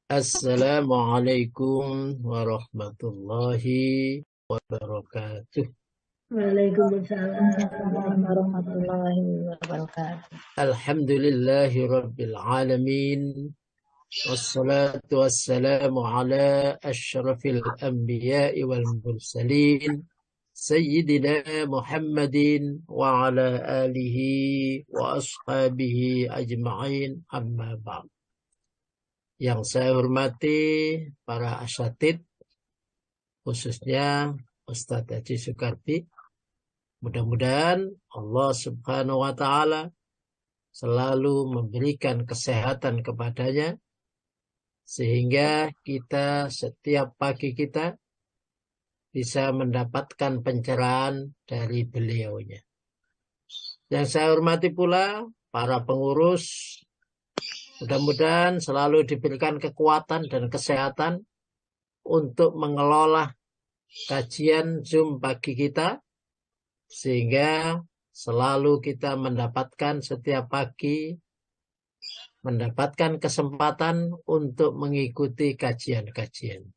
Assalamualaikum warahmatullahi wabarakatuh. Waalaikumsalam warahmatullahi wabarakatuh. Alhamdulillahi rabbil alamin. Wassalatu wassalamu ala asyrafil anbiya'i wal mursalin. Sayyidina Muhammadin wa ala alihi wa ashabihi ajma'in, amma ba'd. Yang saya hormati para asatid, khususnya Ustadz Haji Soekardi. Mudah-mudahan Allah Subhanahu wa Ta'ala selalu memberikan kesehatan kepadanya, sehingga kita setiap pagi kita bisa mendapatkan pencerahan dari beliaunya. Yang saya hormati pula para pengurus, mudah-mudahan selalu diberikan kekuatan dan kesehatan untuk mengelola kajian Zoom pagi kita, sehingga selalu kita mendapatkan setiap pagi mendapatkan kesempatan untuk mengikuti kajian-kajian.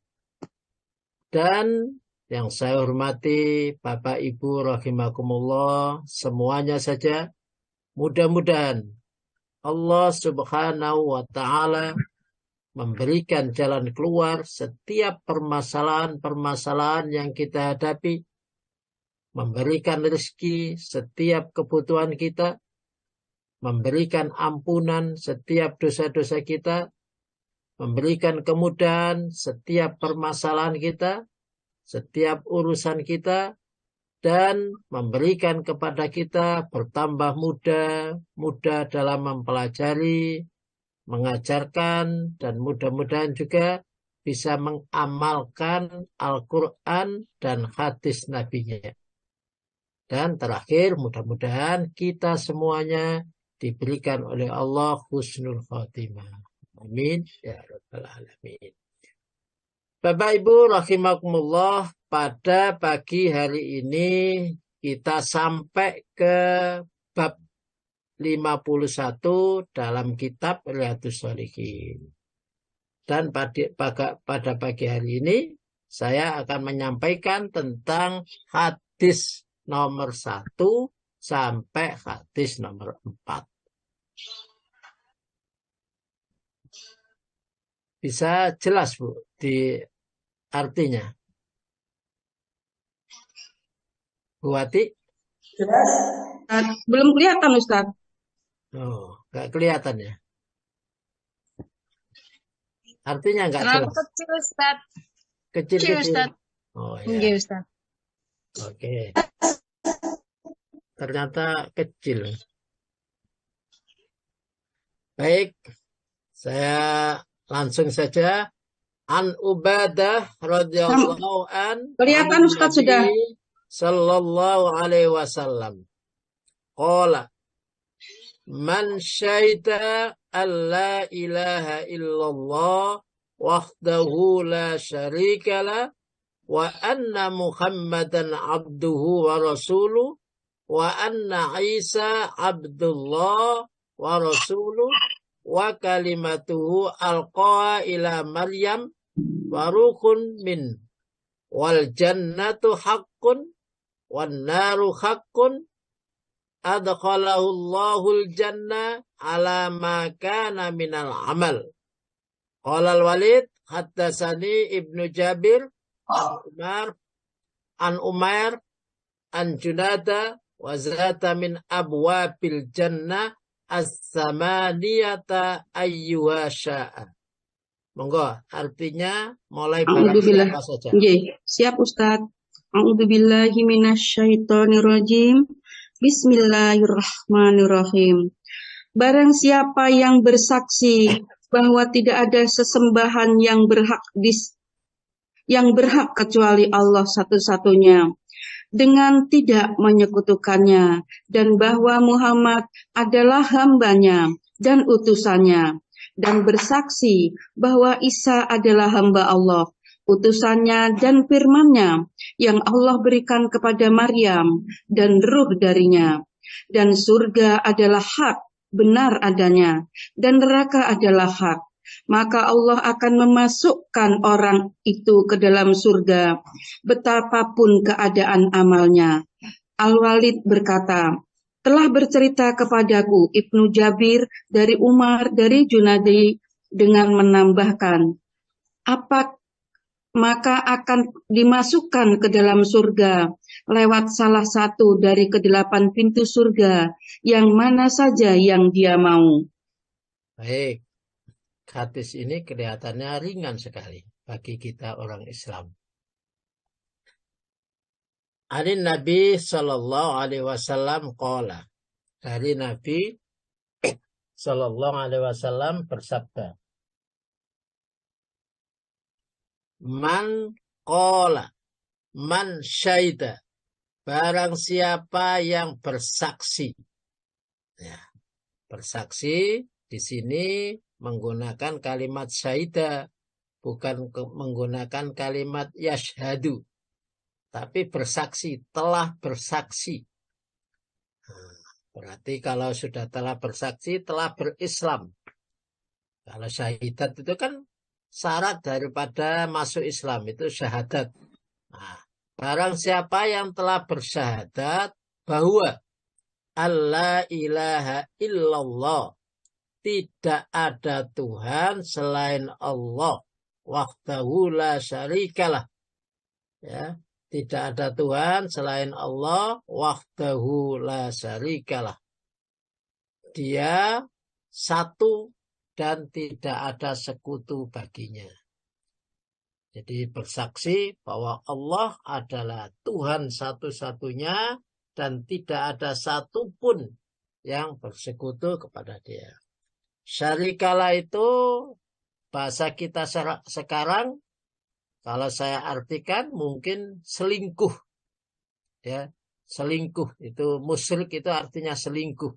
Dan yang saya hormati Bapak Ibu rahimakumullah semuanya saja, mudah-mudahan Allah Subhanahu wa Ta'ala memberikan jalan keluar setiap permasalahan-permasalahan yang kita hadapi, memberikan rezeki setiap kebutuhan kita, memberikan ampunan setiap dosa-dosa kita, memberikan kemudahan setiap permasalahan kita, setiap urusan kita, dan memberikan kepada kita bertambah mudah dalam mempelajari, mengajarkan, dan mudah-mudahan juga bisa mengamalkan Al-Quran dan hadis Nabi-Nya. Dan terakhir, mudah-mudahan kita semuanya diberikan oleh Allah husnul khatimah. Amin ya rabbal alamin. Bapak Ibu rahimakumullah, pada pagi hari ini kita sampai ke bab 51 dalam kitab Riyadhus Shalihin. Dan pada pagi hari ini saya akan menyampaikan tentang hadis nomor 1 sampai hadis nomor 4. Bisa jelas, Bu, di artinya? Bu Wati? Jelas? Belum kelihatan, Ustaz. Oh, nggak kelihatan ya? Artinya nggak jelas? Kecil, Ustaz. Kecil-kecil? Ustaz. Oh Iya, ya. Ustaz. Oke. Ternyata kecil. Baik, saya langsung saja. An Ubadah radhiyallahu an. Kelihatan, Ustaz, sudah. Sallallahu alaihi wasallam. Qala man syahida an la ilaha illallah wahdahu la syarika la wa anna Muhammadan abduhu wa rasuluh wa anna Isa abdullah wa rasuluh wa kalimatuhu alqaha ila Maryam wa ruhun min wal jannatu haqqun wan naru haqqun adkhalahu Allahul jannah ala ma kana minal amal. Qala al-Walid haddatsani Ibnu Jabir an Umair an Junada wa zata min abwabil jannah as-samaniyata ayyuha sya'a. Monggo, artinya mulai dari siapa saja. Siap, Ustaz. A'udzubillahi minasyaitonirrajim. Bismillahirrahmanirrahim. Barang siapa yang bersaksi bahwa tidak ada sesembahan yang berhak kecuali Allah satu-satunya, dengan tidak menyekutukannya, dan bahwa Muhammad adalah hambanya dan utusannya, dan bersaksi bahwa Isa adalah hamba Allah, utusannya dan firman-Nya yang Allah berikan kepada Maryam dan ruh darinya, dan surga adalah hak, benar adanya, dan neraka adalah hak, maka Allah akan memasukkan orang itu ke dalam surga, betapapun keadaan amalnya. Al-Walid berkata, telah bercerita kepadaku Ibnu Jabir dari Umar dari Junadi dengan menambahkan, maka akan dimasukkan ke dalam surga lewat salah satu dari ke-8 pintu surga, yang mana saja yang dia mau. Baik, hadis ini kelihatannya ringan sekali bagi kita orang Islam. Dari Nabi Sallallahu Alaihi Wasallam qala, dari Nabi Sallallahu Alaihi Wasallam bersabda, man qala, man syaida, barang siapa yang bersaksi. Ya, bersaksi di sini menggunakan kalimat syaida, bukan menggunakan kalimat yashhadu, tapi bersaksi, telah bersaksi. Berarti kalau sudah telah bersaksi, telah berislam. Kalau syahidat itu kan syarat daripada masuk Islam, itu syahadat. Nah, barang siapa yang telah bersyahadat bahwa Allah ilaha illallah, tidak ada Tuhan selain Allah, wahdahu la syarikalah, ya, tidak ada Tuhan selain Allah, wahdahu la syarikalah. Dia satu dan tidak ada sekutu baginya. Jadi bersaksi bahwa Allah adalah Tuhan satu-satunya dan tidak ada satupun yang bersekutu kepada Dia. Syarikalah itu bahasa kita sekarang, kalau saya artikan mungkin selingkuh. Ya, selingkuh itu musyrik, itu artinya selingkuh.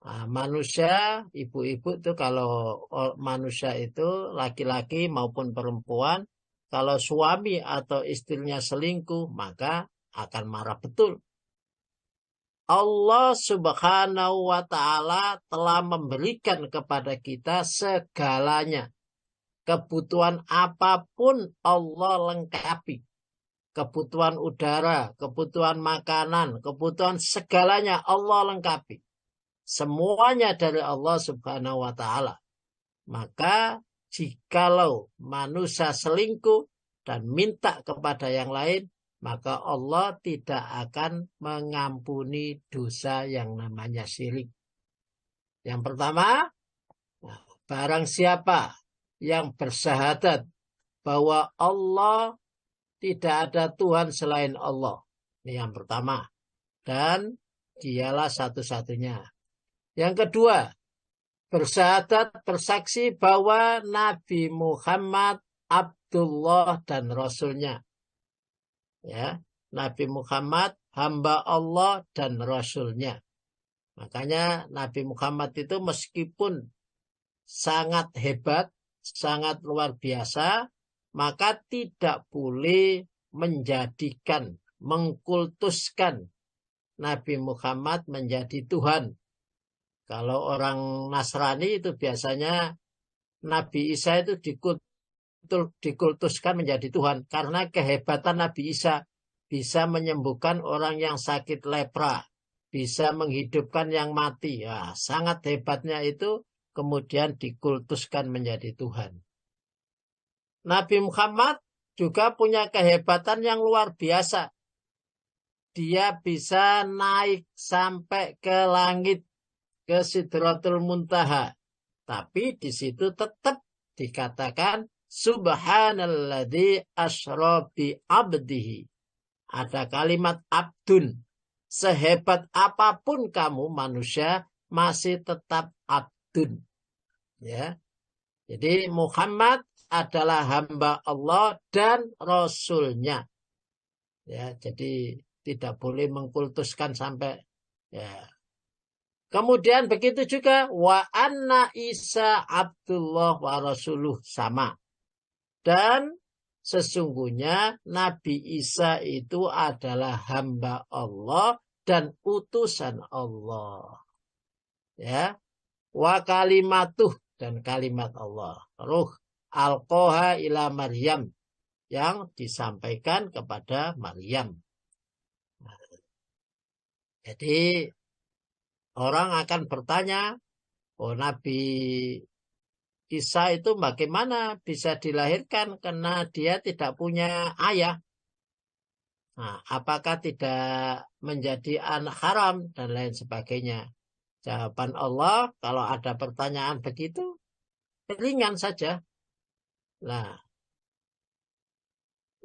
Nah, manusia, ibu-ibu itu kalau manusia itu laki-laki maupun perempuan, kalau suami atau istrinya selingkuh, maka akan marah betul. Allah Subhanahu wa Ta'ala telah memberikan kepada kita segalanya. Kebutuhan apapun Allah lengkapi. Kebutuhan udara, kebutuhan makanan, kebutuhan segalanya Allah lengkapi. Semuanya dari Allah Subhanahu wa Ta'ala. Maka jikalau manusia selingkuh dan minta kepada yang lain, maka Allah tidak akan mengampuni dosa yang namanya syirik. Yang pertama, barang siapa yang bersyahadat bahwa Allah tidak ada Tuhan selain Allah. Ini yang pertama. Dan dialah satu-satunya. Yang kedua, bersyahadat, bersaksi bahwa Nabi Muhammad Abdullah dan Rasulnya. Ya, Nabi Muhammad hamba Allah dan Rasulnya. Makanya Nabi Muhammad itu meskipun sangat hebat, sangat luar biasa, maka tidak boleh menjadikan, mengkultuskan Nabi Muhammad menjadi Tuhan. Kalau orang Nasrani itu biasanya Nabi Isa itu dikultuskan menjadi Tuhan karena kehebatan Nabi Isa, bisa menyembuhkan orang yang sakit lepra, bisa menghidupkan yang mati. Ya, sangat hebatnya itu kemudian dikultuskan menjadi Tuhan. Nabi Muhammad juga punya kehebatan yang luar biasa. Dia bisa naik sampai ke langit, ke Sidratul Muntaha. Tapi di situ tetap dikatakan Subhanalladzi asra bi abdihi. Ada kalimat abdun. Sehebat apapun kamu manusia, masih tetap abdun. Ya. Jadi Muhammad adalah hamba Allah dan Rasulnya. Ya, jadi tidak boleh mengkultuskan sampai ya. Kemudian begitu juga wa anna Isa Abdullah wa Rasuluh, sama. Dan sesungguhnya Nabi Isa itu adalah hamba Allah dan utusan Allah. Ya. Wa kalimatuh, dan kalimat Allah. Ruh alqoha ila Maryam, yang disampaikan kepada Maryam. Jadi orang akan bertanya, oh Nabi Isa itu bagaimana bisa dilahirkan karena dia tidak punya ayah? Nah, apakah tidak menjadi anak haram dan lain sebagainya? Jawaban Allah, kalau ada pertanyaan begitu, ringan saja. Nah,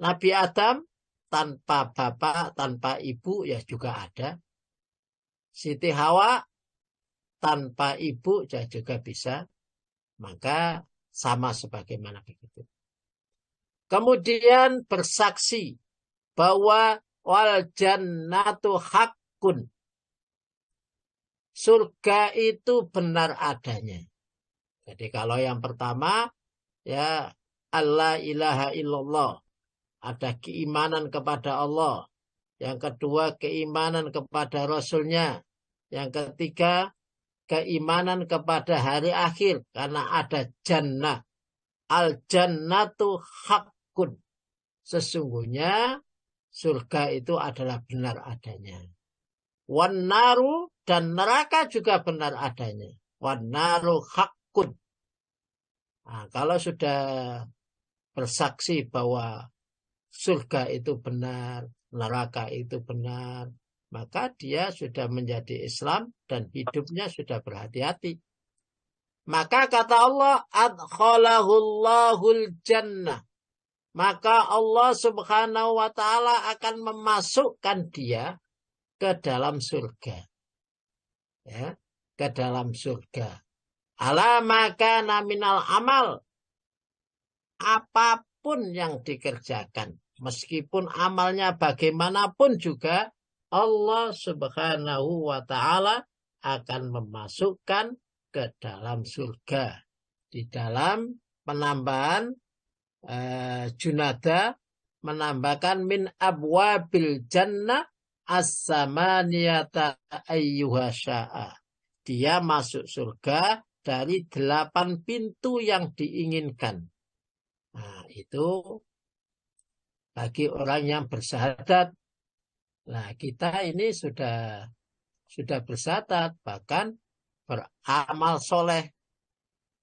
Nabi Adam tanpa bapak, tanpa ibu ya juga ada. Siti Hawa tanpa ibu ya juga bisa. Maka sama sebagaimana begitu. Kemudian bersaksi bahwa wal jannatu haqqun. Surga itu benar adanya. Jadi kalau yang pertama ya Allah ilaha illallah. Ada keimanan kepada Allah. Yang kedua keimanan kepada Rasulnya. Yang ketiga keimanan kepada hari akhir. Karena ada jannah. Al jannatu haqqun. Sesungguhnya surga itu adalah benar adanya. Wan naru, dan neraka juga benar adanya. Wan naru haqqun. Nah, kalau sudah bersaksi bahwa surga itu benar, neraka itu benar, maka dia sudah menjadi Islam dan hidupnya sudah berhati-hati. Maka kata Allah, adkhalahullahul jannah. Maka Allah subhanahu wa ta'ala akan memasukkan dia ke dalam surga. Ya, ke dalam surga. Ala maka naminal amal. Apapun yang dikerjakan. Meskipun amalnya bagaimanapun juga, Allah subhanahu wa ta'ala akan memasukkan ke dalam surga. Di dalam penambahan Junada menambahkan min abwabil jannah as-samaniyata ayyuha sya'a. Dia masuk surga dari 8 pintu yang diinginkan. Nah, itu bagi orang yang bersyahadat. Nah, kita ini sudah bersyahadat, bahkan beramal soleh.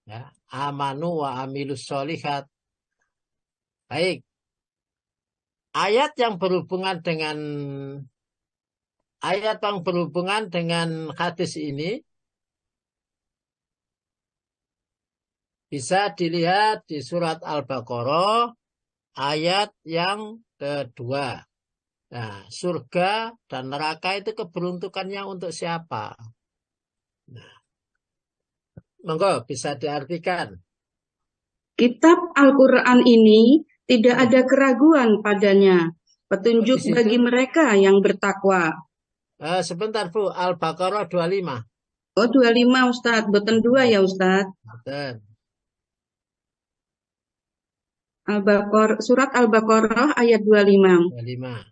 Ya, amanu wa amilus solihat. Baik. Ayat yang berhubungan dengan hadis ini bisa dilihat di surat Al-Baqarah ayat yang kedua. Nah, surga dan neraka itu keberuntukannya untuk siapa? Nah, monggo bisa diartikan. Kitab Al-Quran ini tidak ada keraguan padanya. Petunjuk bagi mereka yang bertakwa. Sebentar Bu, Al-Baqarah 25. Oh 25 Ustadz, boten 2 ya Ustadz. Betul. Surat Al-Baqarah ayat 25. 25.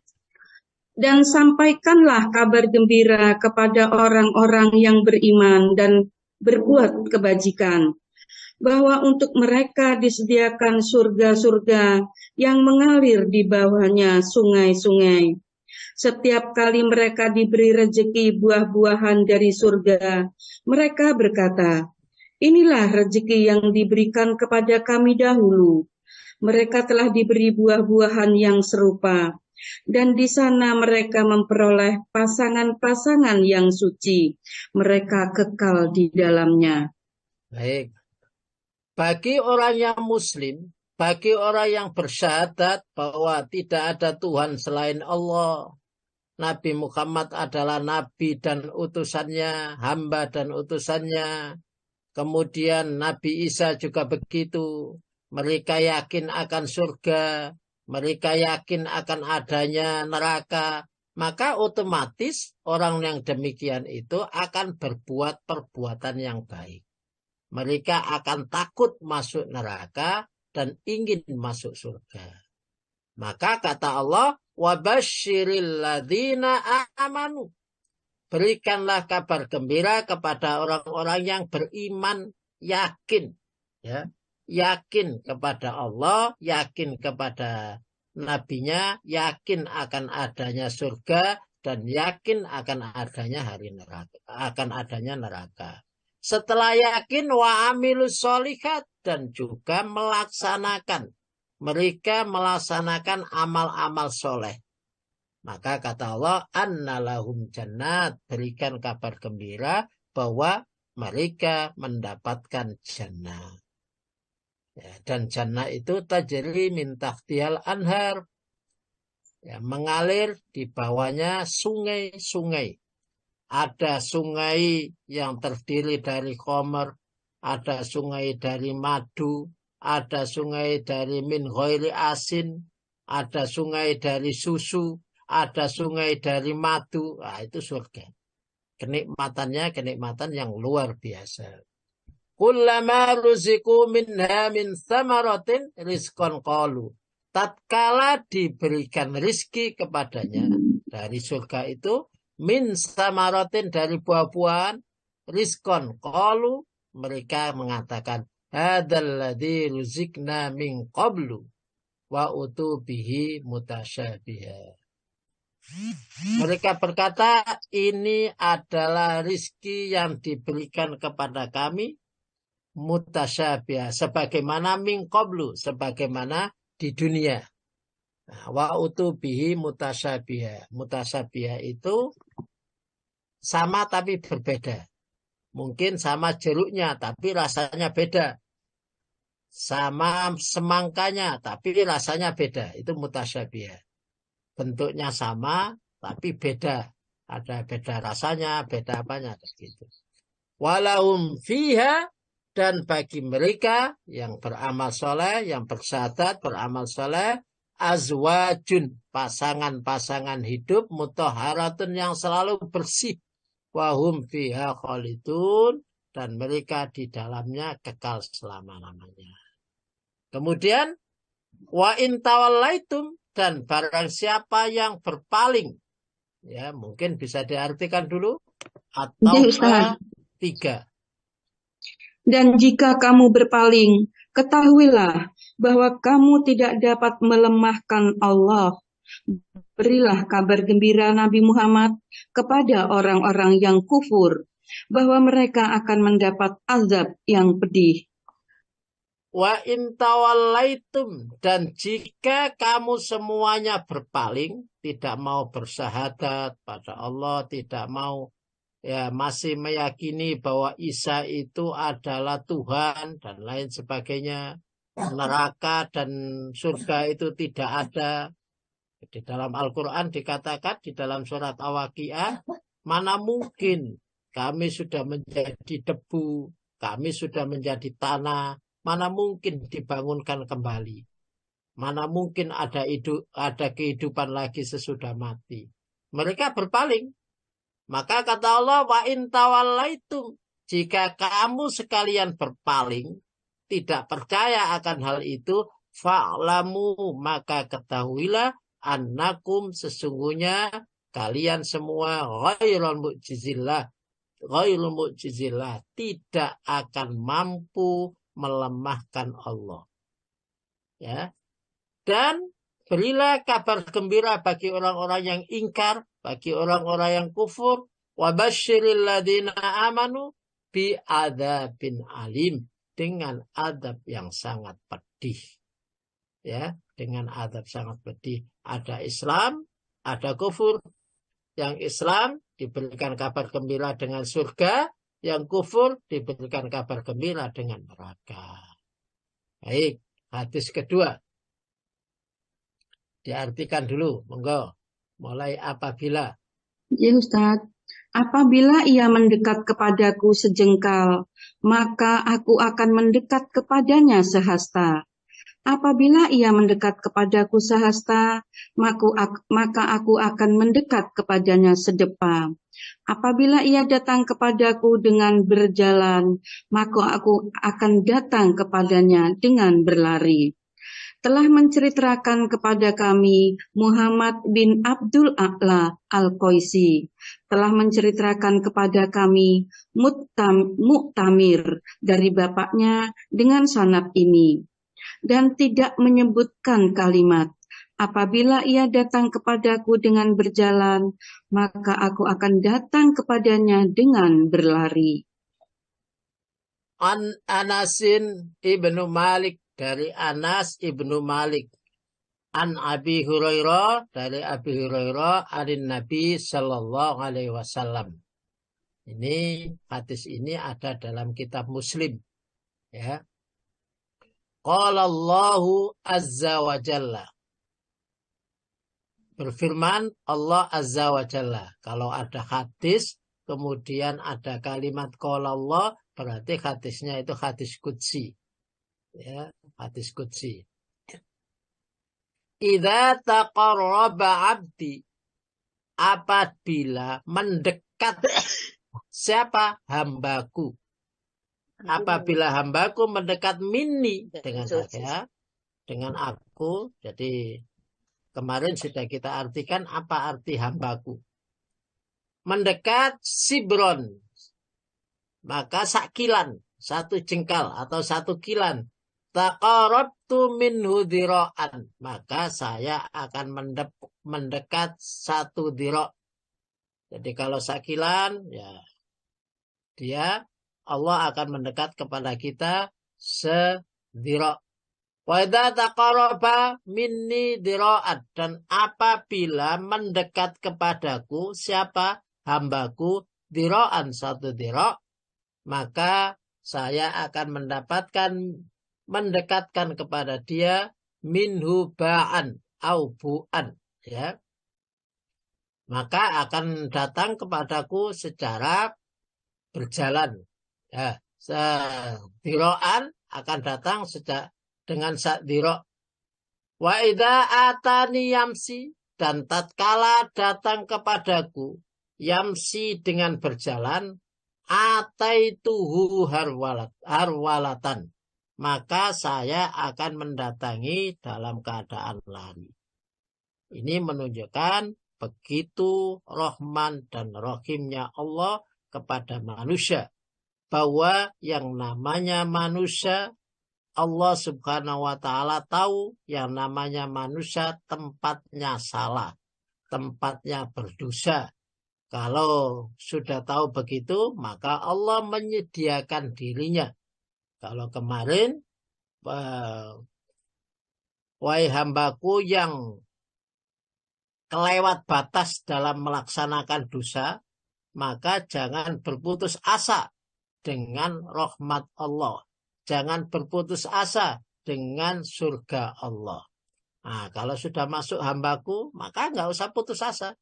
Dan sampaikanlah kabar gembira kepada orang-orang yang beriman dan berbuat kebajikan, bahwa untuk mereka disediakan surga-surga yang mengalir di bawahnya sungai-sungai. Setiap kali mereka diberi rezeki buah-buahan dari surga, mereka berkata, inilah rezeki yang diberikan kepada kami dahulu. Mereka telah diberi buah-buahan yang serupa, dan di sana mereka memperoleh pasangan-pasangan yang suci. Mereka kekal di dalamnya. Baik. Bagi orang yang muslim, bagi orang yang bersyahadat bahwa tidak ada Tuhan selain Allah, Nabi Muhammad adalah nabi dan utusannya, hamba dan utusannya. Kemudian Nabi Isa juga begitu. Mereka yakin akan surga, mereka yakin akan adanya neraka. Maka otomatis orang yang demikian itu akan berbuat perbuatan yang baik. Mereka akan takut masuk neraka dan ingin masuk surga. Maka kata Allah, wabashiril ladzina amanu. Berikanlah kabar gembira kepada orang-orang yang beriman. yakin, ya, yakin kepada Allah, yakin kepada nabinya, yakin akan adanya surga, dan yakin akan adanya neraka. Setelah yakin wa amilus sholihat, dan juga melaksanakan. Mereka melaksanakan amal-amal soleh. Maka kata Allah, annalahum jannat, berikan kabar gembira bahwa mereka mendapatkan jannah. Ya, dan jannah itu tajri min tahtihal anhar. Ya, mengalir di bawahnya sungai-sungai. Ada sungai yang terdiri dari khamar, ada sungai dari madu, ada sungai dari min ghairi asin, ada sungai dari susu, ada sungai dari madu. Nah, itu surga. Kenikmatannya kenikmatan yang luar biasa. Kullama ruziku minha min thamaratin rizqan qalu. Tatkala diberikan rizki kepadanya dari surga itu, min samaratin, dari buah-buahan, rizqan qalu, mereka mengatakan hadzal ladzi ruzikna min qablu wa utu bihi mutasyabiha. Mereka berkata, ini adalah rizki yang diberikan kepada kami mutasyabiha, sebagaimana min qablu, sebagaimana di dunia. Nah, wa utubihi mutasyabiha. Mutasyabiha itu sama tapi berbeda. Mungkin sama jeruknya tapi rasanya beda. Sama semangkanya tapi rasanya beda. Itu mutasyabiha. Bentuknya sama tapi beda. Ada beda rasanya, beda apanya, gitu. Walahum fiha, dan bagi mereka yang beramal soleh, yang bersyahadat, beramal soleh, azwajun, pasangan-pasangan hidup, mutahharatun, yang selalu bersih, wahum fiha khalidun, dan mereka di dalamnya kekal selama-lamanya. Kemudian, wa in tawallaitum, dan barang siapa yang berpaling, ya mungkin bisa diartikan dulu, atau Ustaz. 3. Dan jika kamu berpaling, ketahuilah bahwa kamu tidak dapat melemahkan Allah. Berilah kabar gembira Nabi Muhammad kepada orang-orang yang kufur, bahwa mereka akan mendapat azab yang pedih. Wa in tawallaitum, dan jika kamu semuanya berpaling, tidak mau bersyahadat pada Allah, tidak mau, ya masih meyakini bahwa Isa itu adalah Tuhan dan lain sebagainya, neraka dan surga itu tidak ada. Di dalam Al-Quran dikatakan di dalam surat Al-Waqiah, mana mungkin kami sudah menjadi debu, kami sudah menjadi tanah, mana mungkin dibangunkan kembali, mana mungkin ada kehidupan lagi sesudah mati. Mereka berpaling. Maka kata Allah, wa in tawallaitum, jika kamu sekalian berpaling, tidak percaya akan hal itu, fa'lamu, maka ketahuilah, annakum, sesungguhnya kalian semua ghairul mu'jizillah, tidak akan mampu melemahkan Allah. Ya. Dan berilah kabar gembira bagi orang-orang yang ingkar, bagi orang-orang yang kufur, wa basyiril ladzina amanu bi adzabin alim, dengan adab yang sangat pedih. Ya, dengan adab sangat pedih. Ada Islam, ada kufur. Yang Islam diberikan kabar gembira dengan surga, yang kufur diberikan kabar gembira dengan neraka. Baik, hadis kedua. Diartikan dulu, monggo. Mulai apabila. Ya Ustaz, apabila ia mendekat kepadaku sejengkal, maka aku akan mendekat kepadanya sehasta. Apabila ia mendekat kepadaku sehasta, maka aku akan mendekat kepadanya sedepa. Apabila ia datang kepadaku dengan berjalan, maka aku akan datang kepadanya dengan berlari. telah menceritakan kepada kami Muhammad bin Abdul A'la Al-Qaisi, telah menceritakan kepada kami Mu'tamir dari bapaknya dengan sanad ini, dan tidak menyebutkan kalimat, apabila ia datang kepadaku dengan berjalan, maka aku akan datang kepadanya dengan berlari. An Anasin ibnu Malik, dari Anas ibnu Malik. An Abi Hurairah, dari Abi Hurairah, anin Nabi Sallallahu Alaihi Wasallam. Ini hadis ini ada dalam kitab Muslim. Ya. Qala Allahu Azza wa Jalla. Berfirman Allah Azza wa Jalla. Kalau ada hadis, kemudian ada kalimat qala Allah, berarti hadisnya itu hadis qudsi. Ya, hadis qudsi. Idza taqarraba abdi, apabila mendekat siapa? Hambaku. Apabila hambaku mendekat minni, dengan saya, dengan aku. Jadi kemarin sudah kita artikan apa arti hambaku. Mendekat sibron, maka sakilan, satu jengkal atau satu kilan. Taqarabtu minhu dira'an, maka saya akan mendekat satu dira'. Jadi kalau sakilan, ya dia Allah akan mendekat kepada kita sedira'. Wa idza taqarraba minni dira'at, dan apabila mendekat kepadaku siapa? Hambaku dira'an, satu dira', maka saya akan mendekatkan kepada dia minhu ba'an au bu'an, ya. Maka akan datang kepadaku secara berjalan, ya. Dira'an akan datang dengan dira'. Wa idza atani yamsi, dan tatkala datang kepadaku yamsi dengan berjalan, ataituhu harwalatan, maka saya akan mendatangi dalam keadaan lari. Ini menunjukkan begitu rahman dan rahimnya Allah kepada manusia, bahwa yang namanya manusia, Allah Subhanahu wa Ta'ala tahu yang namanya manusia tempatnya salah, tempatnya berdosa. Kalau sudah tahu begitu, maka Allah menyediakan dirinya. Kalau kemarin, wahai hambaku yang kelewat batas dalam melaksanakan dosa, maka jangan berputus asa dengan rahmat Allah. Jangan berputus asa dengan surga Allah. Nah, kalau sudah masuk hambaku, maka nggak usah putus asa.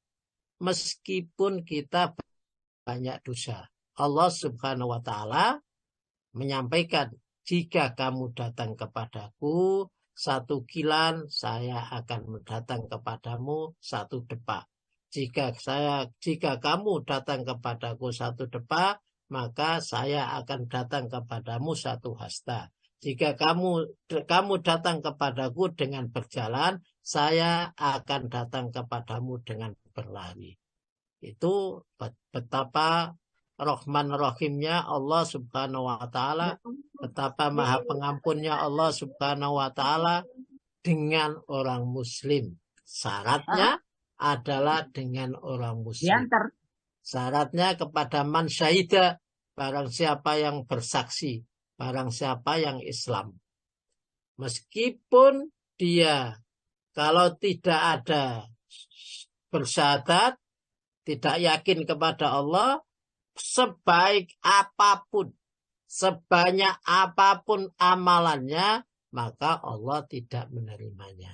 Meskipun kita banyak dosa. Allah Subhanahu wa Ta'ala menyampaikan, jika kamu datang kepadaku satu kilan, saya akan datang kepadamu satu depa. Jika kamu datang kepadaku satu depa, maka saya akan datang kepadamu satu hasta. Jika kamu datang kepadaku dengan berjalan, saya akan datang kepadamu dengan berlari. Itu betapa Rahman Rahimnya Allah Subhanahu wa Ta'ala, betapa maha pengampunnya Allah Subhanahu wa Ta'ala dengan orang Muslim. Syaratnya adalah dengan orang Muslim. Syaratnya kepada man syahida, barang siapa yang bersaksi, barang siapa yang Islam. Meskipun dia kalau tidak ada bersyahadat, tidak yakin kepada Allah, sebaik apapun, sebanyak apapun amalannya, maka Allah tidak menerimanya.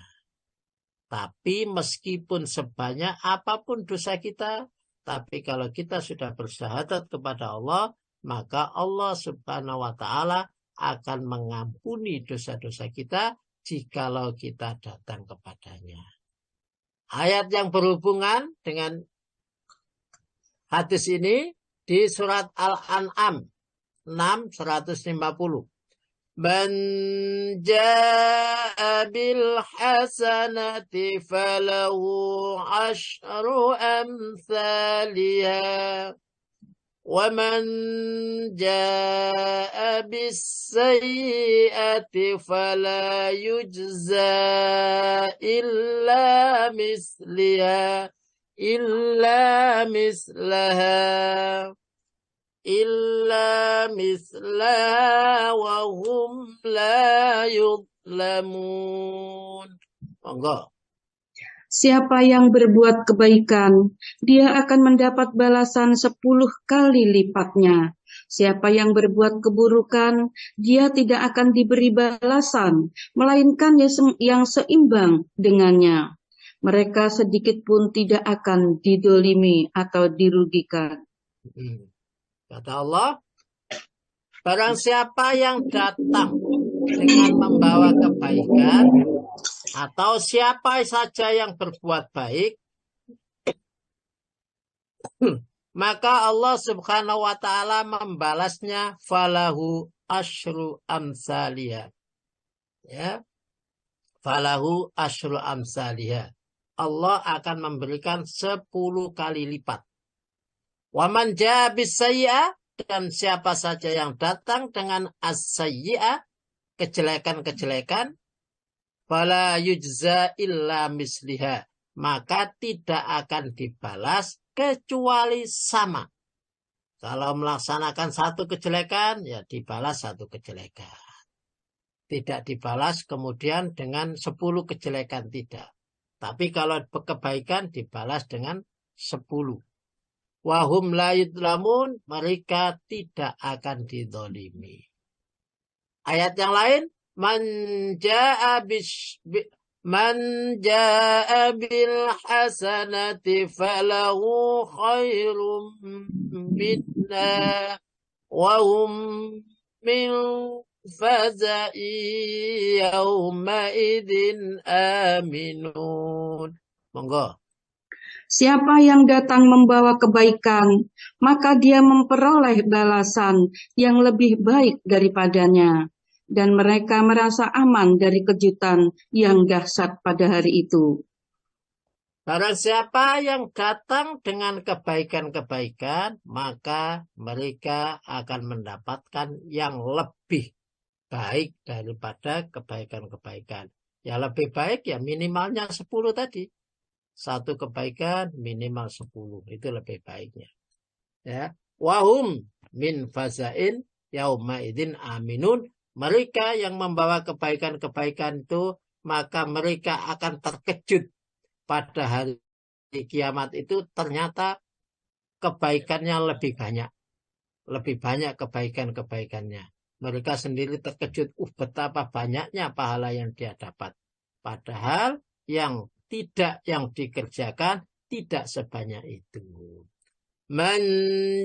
Tapi meskipun sebanyak apapun dosa kita, tapi kalau kita sudah bersyahadat kepada Allah, maka Allah Subhanahu wa Ta'ala akan mengampuni dosa-dosa kita jikalau kita datang kepadanya. Ayat yang berhubungan dengan hadis ini di surat Al-An'am 6:150. من جاء بالحسنة فله عشر أمثالها ومن جاء بالسيئة فلا يجزى إلا مثلها وهم لا يظلمون. Monggo. Siapa yang berbuat kebaikan, dia akan mendapat balasan 10 kali lipatnya. Siapa yang berbuat keburukan, dia tidak akan diberi balasan, melainkan yang seimbang dengannya. Mereka sedikit pun tidak akan didolimi atau dirugikan. Kata Allah, barang siapa yang datang dengan membawa kebaikan, atau siapa saja yang berbuat baik, maka Allah Subhanahu wa ta'ala membalasnya falahu asyru amsaliyah. Ya. Falahu asyru amsaliyah. Allah akan memberikan 10 kali lipat. Waman jabis sayyi'ah, dan siapa saja yang datang dengan as-sayyi'ah, kejelekan-kejelekan, fala yujza illa misliha, maka tidak akan dibalas kecuali sama. Kalau melaksanakan satu kejelekan, ya dibalas satu kejelekan. Tidak dibalas kemudian dengan 10 kejelekan, tidak. Tapi kalau kebaikan dibalas dengan 10. Wahum la yudlamun, mereka tidak akan didolimi. Ayat yang lain, Man jaa bil hasanati falahu khairum minna wa hum min faza'i yawma idin aminun. Monggo. Siapa yang datang membawa kebaikan, maka dia memperoleh balasan yang lebih baik daripadanya. Dan mereka merasa aman dari kejutan yang dahsyat pada hari itu. Barang siapa yang datang dengan kebaikan-kebaikan, maka mereka akan mendapatkan yang lebih baik daripada kebaikan-kebaikan. Yang lebih baik ya minimalnya 10 tadi. Satu kebaikan minimal 10. Itu lebih baiknya. Ya. Wahum min fazain yauma idin aminun. Mereka yang membawa kebaikan-kebaikan itu, maka mereka akan terkejut pada hari kiamat itu ternyata kebaikannya lebih banyak. Lebih banyak kebaikan-kebaikannya. Mereka sendiri terkejut, betapa banyaknya pahala yang dia dapat. Padahal yang dikerjakan tidak sebanyak itu. Man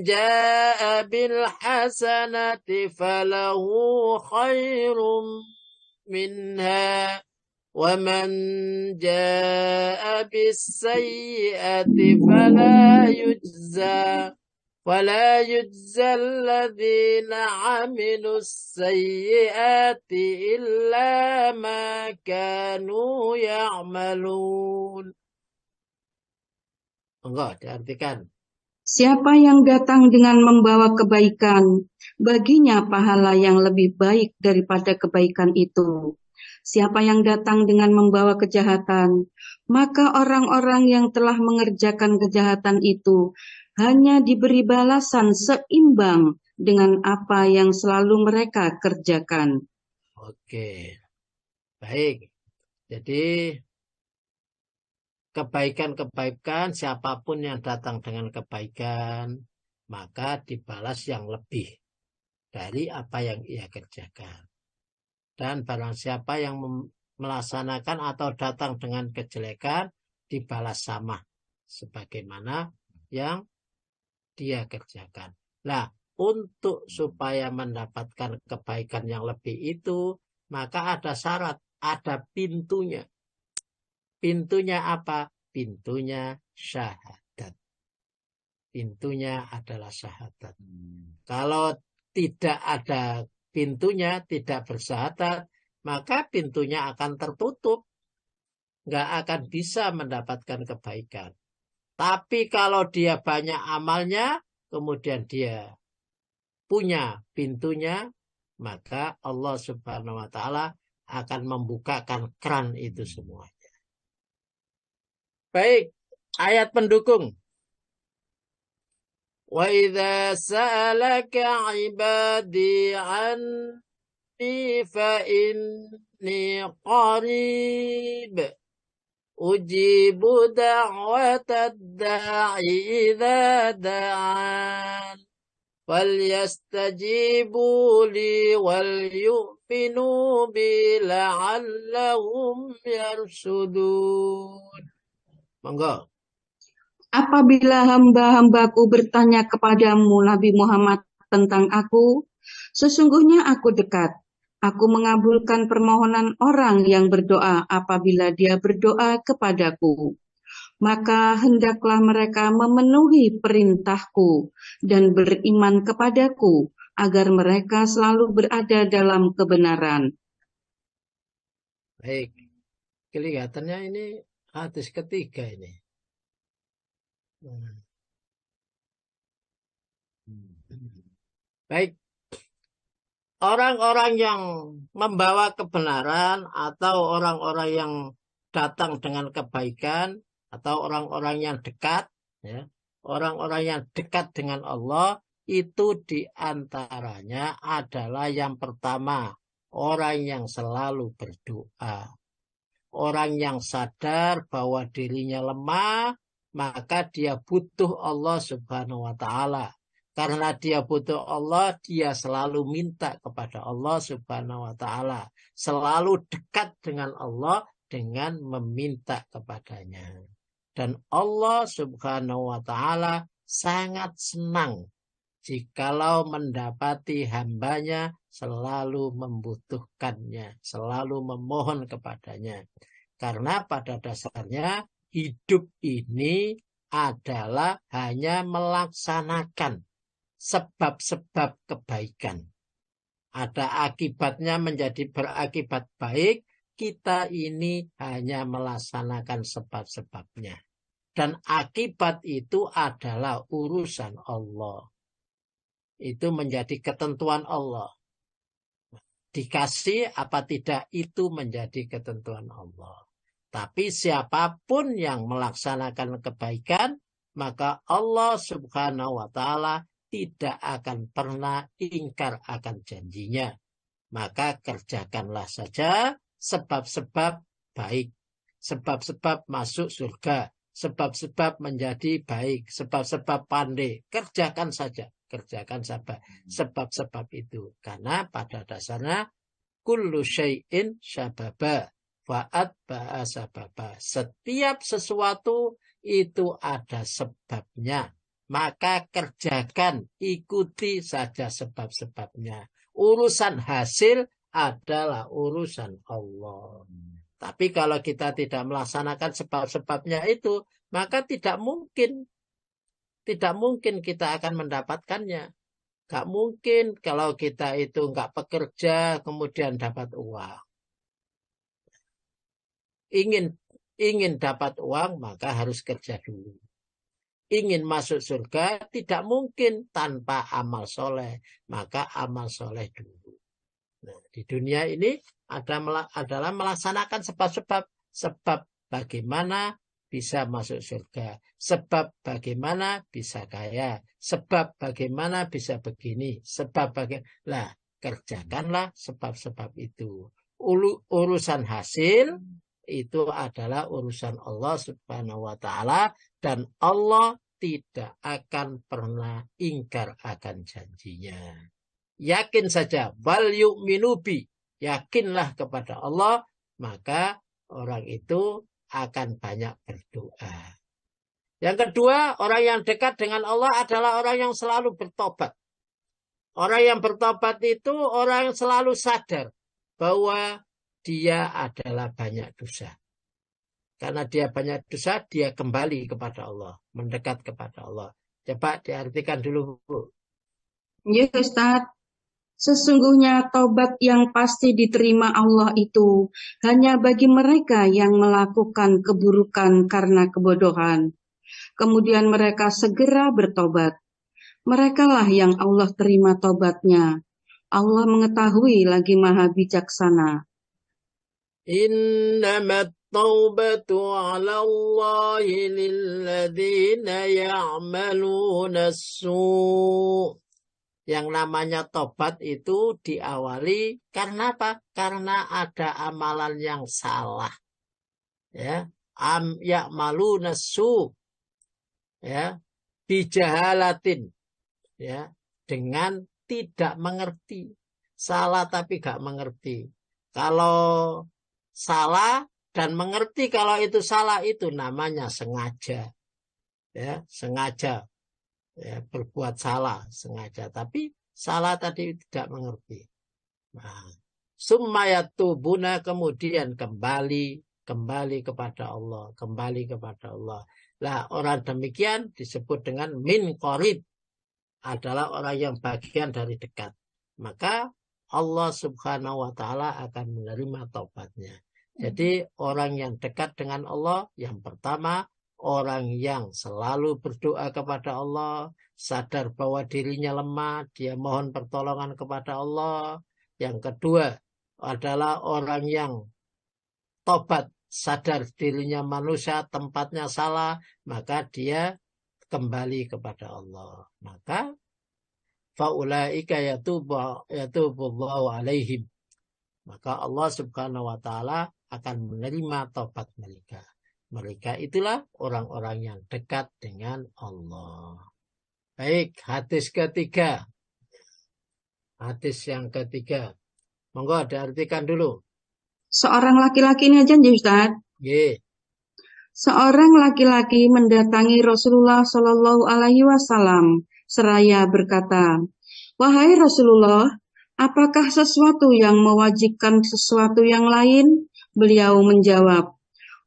jaa bil hasanati falahu khairum minha wa man jaa bis sayyi'ati fala yujza alladhina 'amilus sayyi'ati illa ma kanu ya'malun. Enggak diartikan. Siapa yang datang dengan membawa kebaikan, baginya pahala yang lebih baik daripada kebaikan itu. Siapa yang datang dengan membawa kejahatan, maka orang-orang yang telah mengerjakan kejahatan itu hanya diberi balasan seimbang dengan apa yang selalu mereka kerjakan. Oke, baik. Jadi kebaikan-kebaikan, siapapun yang datang dengan kebaikan, maka dibalas yang lebih dari apa yang ia kerjakan. Dan barang siapa yang melaksanakan atau datang dengan kejelekan, dibalas sama sebagaimana yang dia kerjakan. Nah, untuk supaya mendapatkan kebaikan yang lebih itu, maka ada syarat, ada pintunya. Pintunya apa? Pintunya syahadat. Pintunya adalah syahadat. Kalau tidak ada pintunya tidak bersyahadat, maka pintunya akan tertutup. Nggak akan bisa mendapatkan kebaikan. Tapi kalau dia banyak amalnya, kemudian dia punya pintunya, maka Allah Subhanahu wa Ta'ala akan membukakan keran itu semua. Baik, ayat pendukung. Wa idza sa'alaka 'ibadi 'anni fa inni qarib ujibu da'watad da'i idza da'an falyastajibu li wal yu'minu bi la'allahum yarsudun. Monggo. Apabila hamba-hambaku bertanya kepadamu, Nabi Muhammad, tentang aku, sesungguhnya aku dekat. Aku mengabulkan permohonan orang yang berdoa apabila dia berdoa kepadaku. Maka hendaklah mereka memenuhi perintahku dan beriman kepadaku, agar mereka selalu berada dalam kebenaran. Baik, kelihatannya ini hadis ketiga ini. Baik, orang-orang yang membawa kebenaran atau orang-orang yang datang dengan kebaikan atau orang-orang yang dekat, ya, orang-orang yang dekat dengan Allah itu diantaranya adalah yang pertama, orang yang selalu berdoa. Orang yang sadar bahwa dirinya lemah, maka dia butuh Allah Subhanahu wa Ta'ala. Karena dia butuh Allah, dia selalu minta kepada Allah Subhanahu wa Ta'ala. Selalu dekat dengan Allah dengan meminta kepadanya. Dan Allah Subhanahu wa Ta'ala sangat senang jikalau mendapati hambanya selalu membutuhkannya, selalu memohon kepadanya. Karena pada dasarnya hidup ini adalah hanya melaksanakan sebab-sebab kebaikan. Ada akibatnya menjadi berakibat baik, kita ini hanya melaksanakan sebab-sebabnya. Dan akibat itu adalah urusan Allah. Itu menjadi ketentuan Allah. Dikasih apa tidak itu menjadi ketentuan Allah. Tapi siapapun yang melaksanakan kebaikan, maka Allah Subhanahu wa Ta'ala tidak akan pernah ingkar akan janjinya. Maka kerjakanlah saja sebab-sebab baik. Sebab-sebab masuk surga. Sebab-sebab menjadi baik. Sebab-sebab pandai. Kerjakan saja. Kerjakan sebab-sebab itu. Karena pada dasarnya kullu syai'in syababa fa'at ba'a sababa. Setiap sesuatu itu ada sebabnya. Maka kerjakan, ikuti saja sebab-sebabnya. Urusan hasil adalah urusan Allah. Tapi kalau kita tidak melaksanakan sebab-sebabnya itu, maka tidak mungkin kita akan mendapatkannya. Gak mungkin kalau kita itu nggak bekerja kemudian dapat uang. Ingin dapat uang maka harus kerja dulu. Ingin masuk surga tidak mungkin tanpa amal soleh, maka amal soleh dulu. Nah, di dunia ini adalah melaksanakan sebab bagaimana bisa masuk surga, sebab bagaimana bisa kaya, sebab bagaimana bisa begini, sebab bagaimana. Kerjakanlah sebab-sebab itu. Urusan hasil itu adalah urusan Allah Subhanahu wa Ta'ala, dan Allah tidak akan pernah ingkar akan janjinya. Yakin saja, wal yu'minu bi, yakinlah kepada Allah, maka orang itu akan banyak berdoa. Yang kedua, orang yang dekat dengan Allah adalah orang yang selalu bertobat. Orang yang bertobat itu orang yang selalu sadar bahwa dia adalah banyak dosa. Karena dia banyak dosa, dia kembali kepada Allah, mendekat kepada Allah. Coba diartikan dulu, Bu. Ya, Ustaz. Sesungguhnya taubat yang pasti diterima Allah itu hanya bagi mereka yang melakukan keburukan karena kebodohan. Kemudian mereka segera bertobat. Merekalah yang Allah terima taubatnya. Allah mengetahui lagi maha bijaksana. Innamat taubatu ala Allahi lilladhina ya'maluna su'. Yang namanya tobat itu diawali karena apa? Karena ada amalan yang salah. Ya, ya'maluna su'. Ya, bijahalatin. Ya, dengan tidak mengerti. Salah tapi gak mengerti. Kalau salah dan mengerti kalau itu salah, itu namanya sengaja. Ya, sengaja. Ya, berbuat salah sengaja, tapi salah tadi tidak mengerti. Nah, summayatubuna, kemudian kembali kepada Allah, kembali kepada Allah. Lah, orang demikian disebut dengan min qarib, adalah orang yang bagian dari dekat. Maka Allah Subhanahu wa taala akan menerima taubatnya. Jadi orang yang dekat dengan Allah, yang pertama orang yang selalu berdoa kepada Allah, sadar bahwa dirinya lemah, dia mohon pertolongan kepada Allah. Yang kedua adalah orang yang tobat, sadar dirinya manusia, tempatnya salah, maka dia kembali kepada Allah. Maka faulaika yatubullahu alaihim. Maka Allah Subhanahu wa taala akan menerima taubat mereka. Mereka itulah orang-orang yang dekat dengan Allah. Baik, hadis ketiga. Hadis yang ketiga. Monggo diartikan dulu. Seorang laki-laki ini aja, Ustaz. Ye. Seorang laki-laki mendatangi Rasulullah Shallallahu Alaihi Wasallam seraya berkata, "Wahai Rasulullah, apakah sesuatu yang mewajibkan sesuatu yang lain?" Beliau menjawab,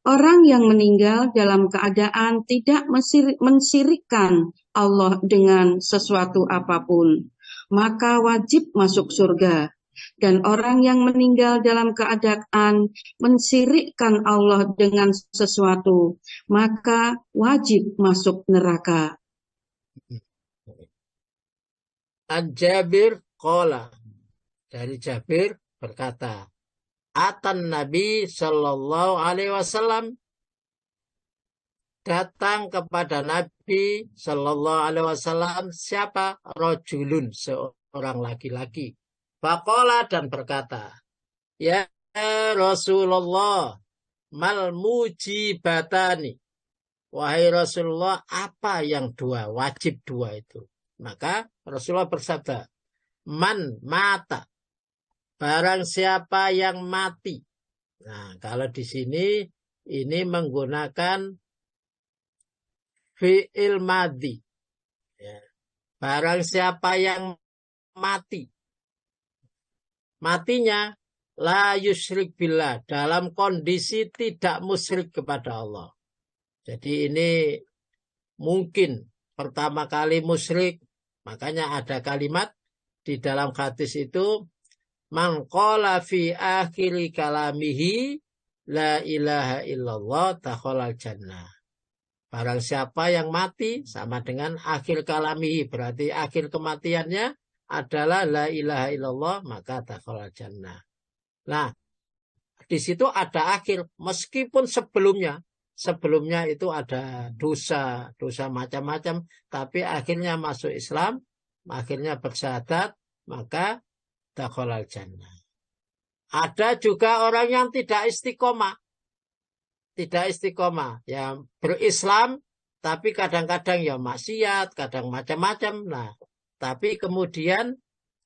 "Orang yang meninggal dalam keadaan tidak mensyirikkan Allah dengan sesuatu apapun, maka wajib masuk surga. Dan orang yang meninggal dalam keadaan mensyirikkan Allah dengan sesuatu, maka wajib masuk neraka." An-Jabir qala, dari Jabir berkata, Atan Nabi Sallallahu Alaihi Wasallam, datang kepada Nabi Sallallahu Alaihi Wasallam siapa? Rojulun, seorang laki-laki. Faqala, dan berkata, ya Rasulullah, mal mujibatani. Wahai Rasulullah, apa yang dua, wajib dua itu? Maka Rasulullah bersabda, man mata, barang siapa yang mati. Nah, kalau di sini ini menggunakan fi'il madhi. Ya. Barang siapa yang mati. Matinya la yusyrik billah, dalam kondisi tidak musyrik kepada Allah. Jadi ini mungkin pertama kali musyrik, makanya ada kalimat di dalam hadis itu, man qala fi akhiri kalamihi la ilaha illallah dakhalal jannah. Barang siapa yang mati sama dengan akhir kalamihi, berarti akhir kematiannya adalah la ilaha illallah, maka dakhalal jannah. Nah, di situ ada akhir, meskipun sebelumnya itu ada dosa macam-macam, tapi akhirnya masuk Islam, akhirnya bersyahadat, maka dakhalal jannah. Ada juga orang yang tidak istiqomah, yang berislam, tapi kadang-kadang ya maksiat, kadang macam-macam. Nah, tapi kemudian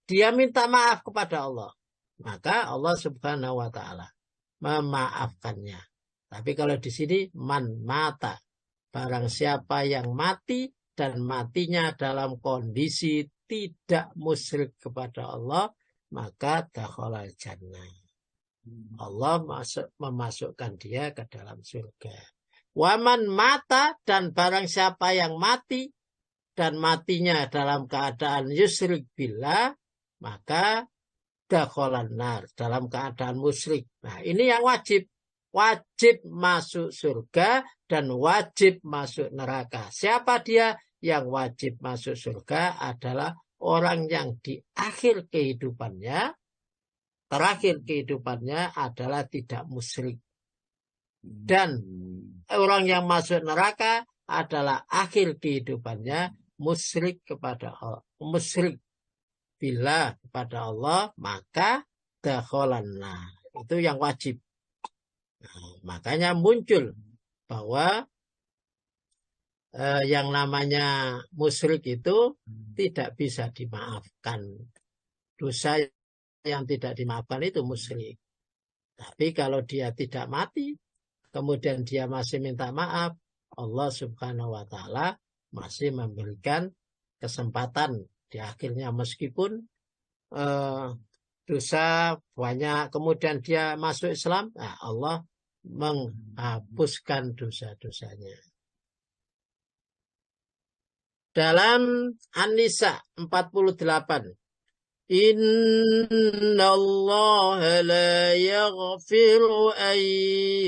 dia minta maaf kepada Allah, maka Allah Subhanahu wa taala memaafkannya. Tapi kalau di sini man mata, barang siapa yang mati dan matinya dalam kondisi tidak musyrik kepada Allah, maka dakhalal jannah. Allah memasukkan dia ke dalam surga. Waman mata, dan barang siapa yang mati dan matinya dalam keadaan yusyrik billah, maka dakhalan nar, dalam keadaan musyrik. Nah, ini yang wajib. Wajib masuk surga dan wajib masuk neraka. Siapa dia? Yang wajib masuk surga adalah orang yang di akhir kehidupannya, terakhir kehidupannya adalah tidak musyrik. Dan orang yang masuk neraka adalah akhir kehidupannya musyrik kepada Allah. Musyrik bila kepada Allah, maka dakhalan nar. Itu yang wajib. Nah, makanya muncul bahwa yang namanya musyrik itu tidak bisa dimaafkan. Dosa yang tidak dimaafkan itu musyrik. Tapi kalau dia tidak mati, kemudian dia masih minta maaf, Allah Subhanahu wa Ta'ala masih memberikan kesempatan di akhirnya, meskipun dosa banyak, kemudian dia masuk Islam, nah Allah menghapuskan dosa-dosanya. Dalam An-Nisa 48, Inna Allah la yaghfiru an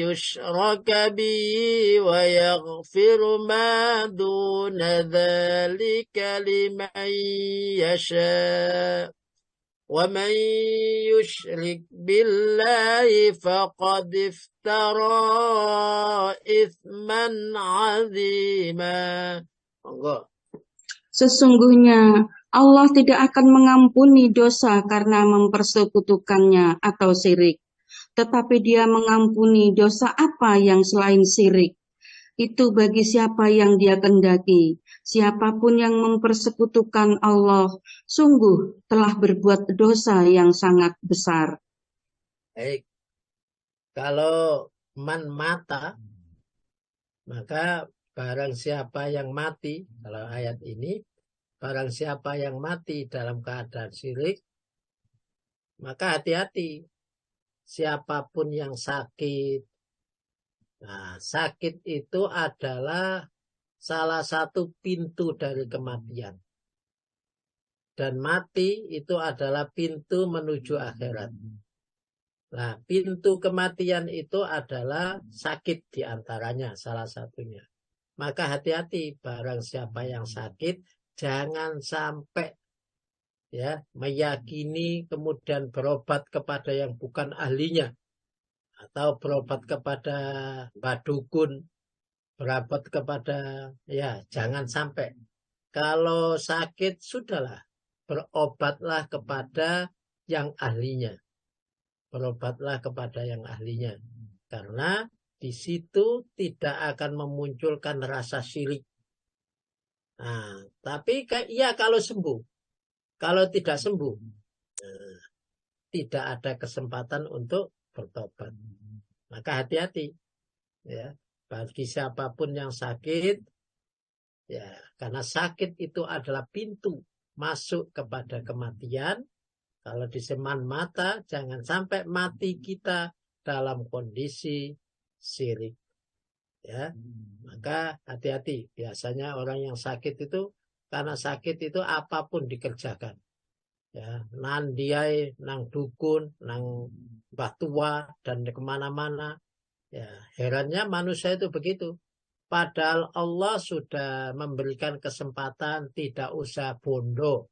yushraka bihi wa yaghfiru ma duna dhalika liman yasha. ومن يشرك بالله فقد افترى إثما عظيما. Sesungguhnya Allah tidak akan mengampuni dosa karena mempersekutukannya atau syirik, tetapi Dia mengampuni dosa apa yang selain syirik. Itu bagi siapa yang Dia kehendaki. Siapapun yang mempersekutukan Allah, sungguh telah berbuat dosa yang sangat besar. Baik. Kalau man mata, maka barang siapa yang mati, kalau ayat ini, barang siapa yang mati dalam keadaan syirik, maka hati-hati. Siapapun yang sakit, nah, sakit itu adalah salah satu pintu dari kematian. Dan mati itu adalah pintu menuju akhirat. Nah, pintu kematian itu adalah sakit diantaranya, salah satunya. Maka hati-hati, barang siapa yang sakit, jangan sampai ya meyakini kemudian berobat kepada yang bukan ahlinya, atau berobat kepada badukun, berobat kepada, ya jangan sampai. Kalau sakit sudahlah, berobatlah kepada yang ahlinya. Berobatlah kepada yang ahlinya. Karena di situ tidak akan memunculkan rasa syirik. Nah, tapi ya kalau sembuh. Kalau tidak sembuh, tidak ada kesempatan untuk bertobat. Maka hati-hati. Ya, bagi siapapun yang sakit, ya, karena sakit itu adalah pintu masuk kepada kematian. Kalau diseman mata, jangan sampai mati kita dalam kondisi syirik. Ya, maka hati-hati. Biasanya orang yang sakit itu, karena sakit itu apapun dikerjakan. Ya, nan diai, nang dukun, nang batua, dan kemana-mana. Ya, herannya manusia itu begitu. Padahal Allah sudah memberikan kesempatan, tidak usah bondo.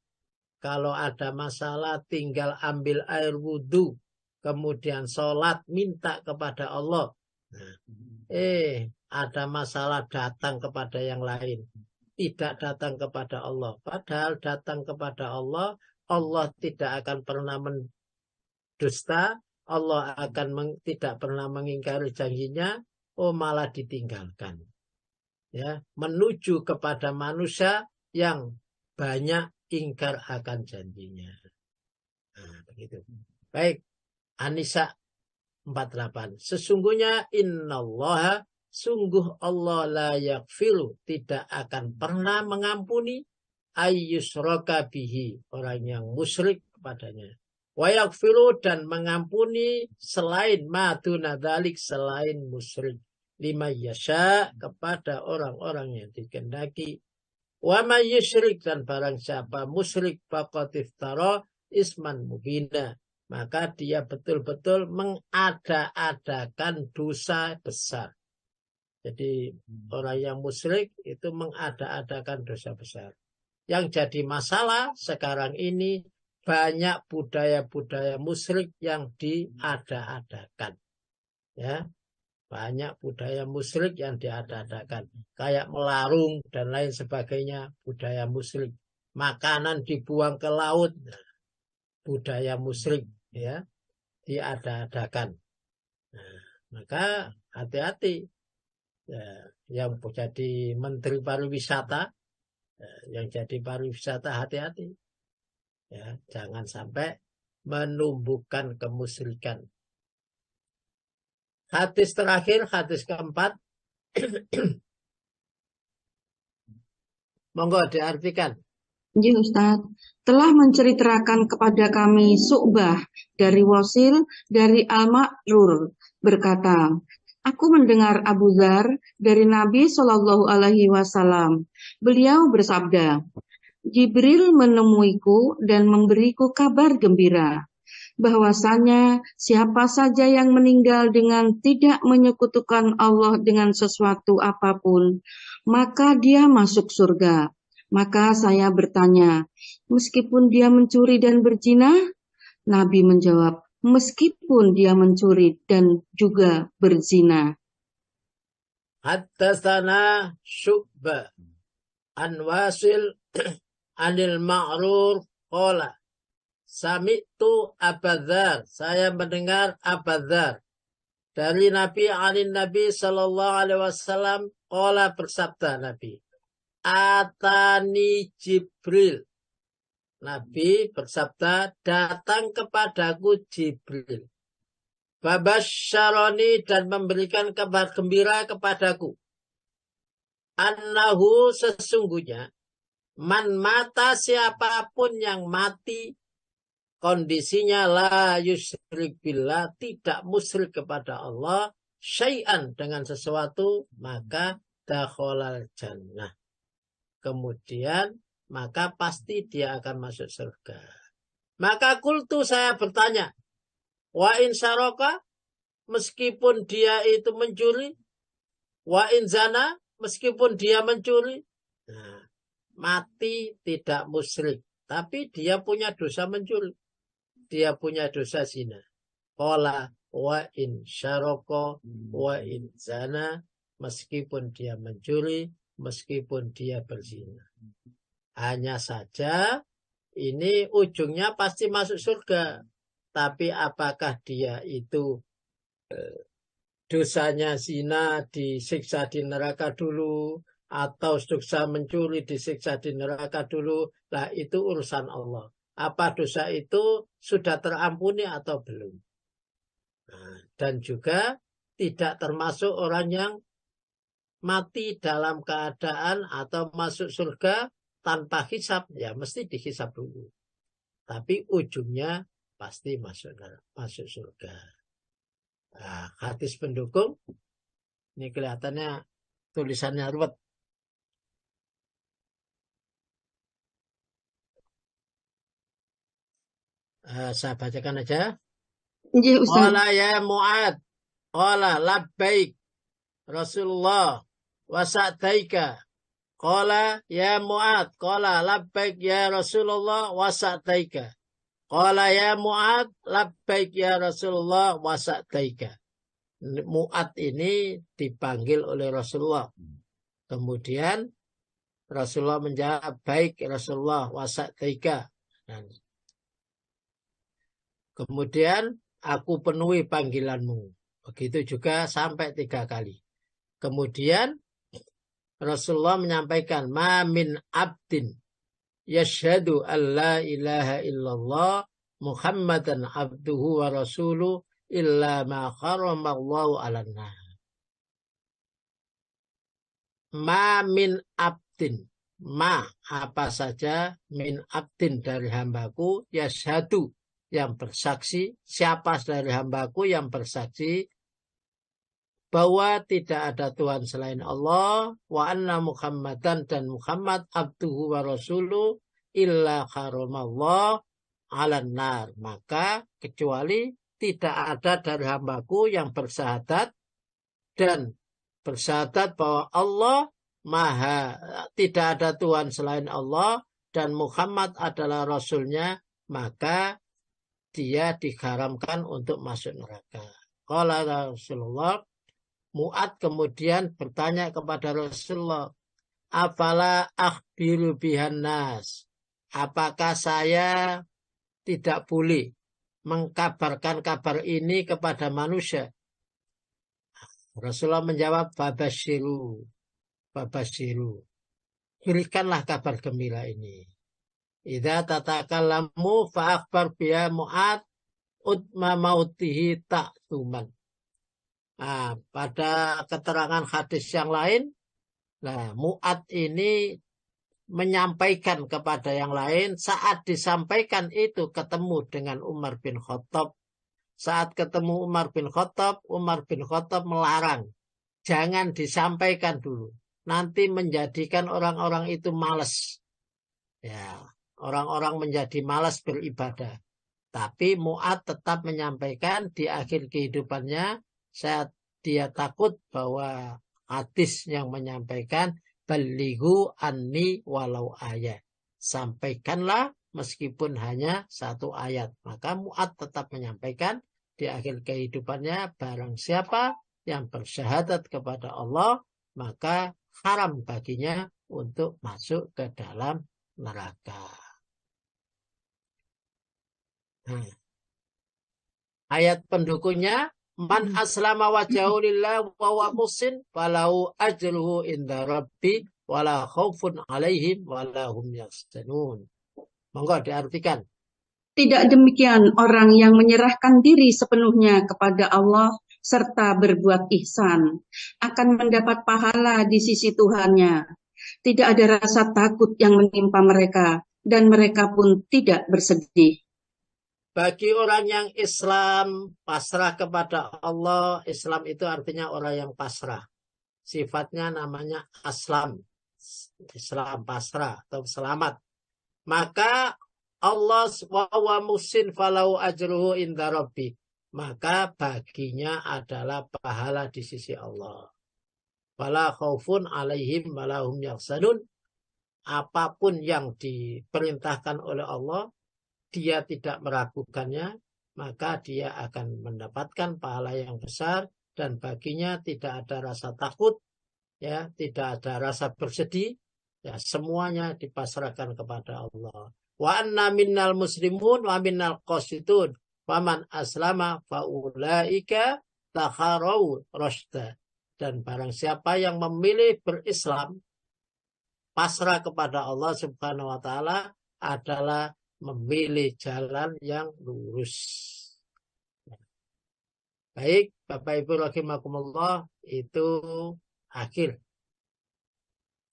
Kalau ada masalah tinggal ambil air wudhu, kemudian sholat, minta kepada Allah. Nah, ada masalah datang kepada yang lain. Tidak datang kepada Allah. Padahal datang kepada Allah, Allah tidak akan pernah mendusta. Allah akan tidak pernah mengingkari janjinya, malah ditinggalkan. Ya, menuju kepada manusia yang banyak ingkar akan janjinya. Nah, begitu. Baik, An-Nisa 48. Sesungguhnya innallaha, sungguh Allah la yaghfiru, tidak akan pernah mengampuni ayyusyraka bihi, orang yang musyrik kepadanya. Wa yaghfiru, dan mengampuni selain maduna dzalik, selain musyrik, lima yasha, kepada orang-orang yang dikehendaki. Wa may yusyrik, dan barang siapa musyrik faqad iftara, isman mubina. Maka dia betul-betul mengada-adakan dosa besar. Jadi orang yang musyrik itu mengada-adakan dosa besar. Yang jadi masalah sekarang ini banyak budaya-budaya musyrik yang diada-adakan. Ya, banyak budaya musyrik yang diada-adakan. Kayak melarung dan lain sebagainya, budaya musyrik. Makanan dibuang ke laut, budaya musyrik, ya, diada-adakan. Nah, maka hati-hati. Ya, yang jadi menteri pariwisata, yang jadi pariwisata hati-hati. Ya, jangan sampai menumbuhkan kemusyrikan. Hadis terakhir, hadis keempat. Monggo diartikan. Ya Ustaz, telah menceritakan kepada kami Su'bah dari Wasil dari Al-Ma'rur berkata, aku mendengar Abu Dzar dari Nabi Shallallahu Alaihi Wasallam. Beliau bersabda, Jibril menemuiku dan memberiku kabar gembira bahwasanya siapa saja yang meninggal dengan tidak menyekutukan Allah dengan sesuatu apapun, maka dia masuk surga. Maka saya bertanya, meskipun dia mencuri dan berzina? Nabi menjawab, meskipun dia mencuri dan juga berzina. Haddatsana Syu'bah an Wasil anil Ma'rur qala sami'tu Abadzar, saya mendengar Abadzar dari Nabi Nabi sallallahu alaihi wasallam qala, bersabda Nabi, Atani Jibril. Nabi bersabda, datang kepadaku Jibril. Babasyaroni, dan memberikan kabar gembira kepadaku. Annahu, sesungguhnya, man mata, siapapun yang mati, kondisinya la yusyrik billah, tidak musyrik kepada Allah, syai'an, dengan sesuatu, maka dakhalal jannah. Kemudian maka pasti dia akan masuk surga. Maka kultu, saya bertanya, wa in saraka, meskipun dia itu mencuri, wa in zana, meskipun dia mencuri, nah, mati tidak musyrik, tapi dia punya dosa mencuri, dia punya dosa zina. Qala wa in syaraka wa in zana, meskipun dia mencuri, meskipun dia berzina. Hanya saja ini ujungnya pasti masuk surga. Tapi apakah dia itu dosanya zina disiksa di neraka dulu, atau dosa mencuri disiksa di neraka dulu? Lah itu urusan Allah. Apa dosa itu sudah terampuni atau belum? Nah, dan juga tidak termasuk orang yang mati dalam keadaan atau masuk surga tanpa hisab, ya mesti dihisab dulu. Tapi ujungnya pasti masuk surga. Nah, hadis pendukung, ini kelihatannya tulisannya ruwet. Saya bacakan aja. Qala ya Mu'ad, qala labbaik Rasulullah wa sa'daika. Qala ya Mu'ad, qala labbaik ya Rasulullah wa sa'daika. Qala ya Mu'ad, labbaik ya Rasulullah wa sa'daika. Mu'ad ini dipanggil oleh Rasulullah. Kemudian Rasulullah menjawab, baik Rasulullah wa sa'daika. Kemudian aku penuhi panggilanmu. Begitu juga sampai 3 kali. Kemudian Rasulullah menyampaikan, ma min abdin yashhadu an la ilaha illallah Muhammadan abduhu wa rasuluh illa ma haramallahu alanna. Ma min abdin, ma apa saja, min abdin dari hambaku, yashhadu yang bersaksi, siapa dari hambaku yang bersaksi bahwa tidak ada Tuhan selain Allah, wa anna Muhammadan, dan Muhammad abduhu wa rasuluh illa haramallah, 'alan nar. Maka kecuali tidak ada dari hambaku yang bersyahadat dan bersyahadat bahwa Allah tidak ada Tuhan selain Allah dan Muhammad adalah Rasulnya, maka dia diharamkan untuk masuk neraka. Qala Rasulullah, Mu'ad kemudian bertanya kepada Rasulullah, afala akhbiru bihan nas, apakah saya tidak boleh mengkabarkan kabar ini kepada manusia? Rasulullah menjawab, babasyiru, berikanlah kabar gembira ini. Idza tatakallamu fa akhbar biha Mu'ad utma mautihi ta'tuman. Nah, pada keterangan hadis yang lain, Mu'ad ini menyampaikan kepada yang lain, saat disampaikan itu ketemu dengan Umar bin Khattab. Saat ketemu Umar bin Khattab melarang, jangan disampaikan dulu. Nanti menjadikan orang-orang itu malas. Ya, orang-orang menjadi malas beribadah. Tapi Mu'ad tetap menyampaikan di akhir kehidupannya, saat dia takut bahwa hadis yang menyampaikan, balighu anni walau ayat. Sampaikanlah meskipun hanya satu ayat. Maka Mu'ad tetap menyampaikan di akhir kehidupannya, barang siapa yang bersyahadat kepada Allah, maka haram baginya untuk masuk ke dalam neraka. Ayat pendukungnya, man aslama wajhahu lillah wa huwa muhsin falahu ajruhu inda rabbi wala khaufun alaihim wala hum yahzanun. Monggo diartikan. Tidak demikian orang yang menyerahkan diri sepenuhnya kepada Allah serta berbuat ihsan akan mendapat pahala di sisi Tuhannya. Tidak ada rasa takut yang menimpa mereka dan mereka pun tidak bersedih. Bagi orang yang Islam pasrah kepada Allah, Islam itu artinya orang yang pasrah. Sifatnya namanya aslam, Islam pasrah atau selamat. Maka Allah wa musin falau ajruhu inda rabbi, maka baginya adalah pahala di sisi Allah. Wala khaufun alaihim wala hum yahzanun. Apapun yang diperintahkan oleh Allah, dia tidak meragukannya, maka dia akan mendapatkan pahala yang besar dan baginya tidak ada rasa takut, ya, tidak ada rasa bersedih, ya, semuanya dipasrahkan kepada Allah. Wa anna minnal muslimun wa minnal qasitun wa man aslama faulaika takharau rasyda. Dan barang siapa yang memilih berislam, pasrah kepada Allah Subhanahu wa taala, adalah memilih jalan yang lurus. Baik, Bapak Ibu rahimakumullah, itu akhir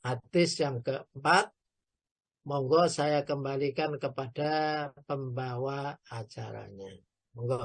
hadis yang keempat. Monggo saya kembalikan kepada pembawa acaranya. Monggo.